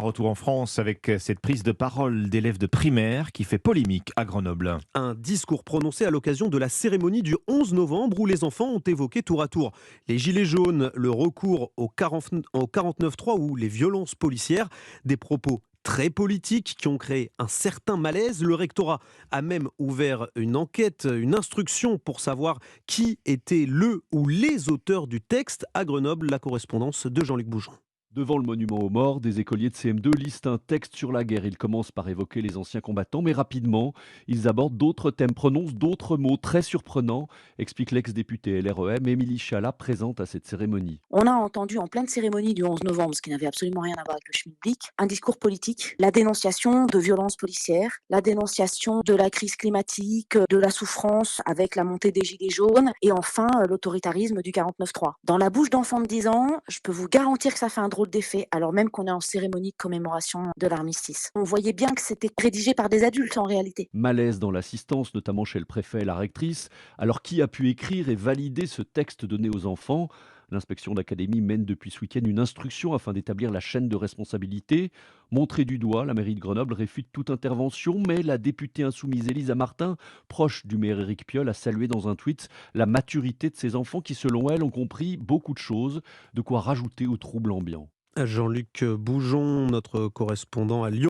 Retour en France avec cette prise de parole d'élèves de primaire qui fait polémique à Grenoble. Un discours prononcé à l'occasion de la cérémonie du 11 novembre où les enfants ont évoqué tour à tour les gilets jaunes, le recours au 49.3 ou les violences policières, des propos très politiques qui ont créé un certain malaise. Le rectorat a même ouvert une enquête, une instruction pour savoir qui était le ou les auteurs du texte. À Grenoble, la correspondance de Jean-Luc Bougeon. Devant le monument aux morts, des écoliers de CM2 lisent un texte sur la guerre. Ils commencent par évoquer les anciens combattants, mais rapidement, ils abordent d'autres thèmes, prononcent d'autres mots très surprenants, explique l'ex-députée LREM Émilie Chalat, présente à cette cérémonie. On a entendu en pleine cérémonie du 11 novembre, ce qui n'avait absolument rien à voir avec le schmilblick, un discours politique, la dénonciation de violences policières, la dénonciation de la crise climatique, de la souffrance avec la montée des gilets jaunes et enfin l'autoritarisme du 49.3. Dans la bouche d'enfants de 10 ans, je peux vous garantir que ça fait un drôle d'effet, alors même qu'on est en cérémonie de commémoration de l'armistice. On voyait bien que c'était rédigé par des adultes en réalité. Malaise dans l'assistance, notamment chez le préfet et la rectrice. Alors qui a pu écrire et valider ce texte donné aux enfants? L'inspection d'académie mène depuis ce week-end une instruction afin d'établir la chaîne de responsabilité. Montrée du doigt, la mairie de Grenoble réfute toute intervention, mais la députée insoumise Elisa Martin, proche du maire Éric Piolle, a salué dans un tweet la maturité de ces enfants qui, selon elle, ont compris beaucoup de choses, de quoi rajouter au trouble ambiant. Jean-Luc Bougeon, notre correspondant à Lyon.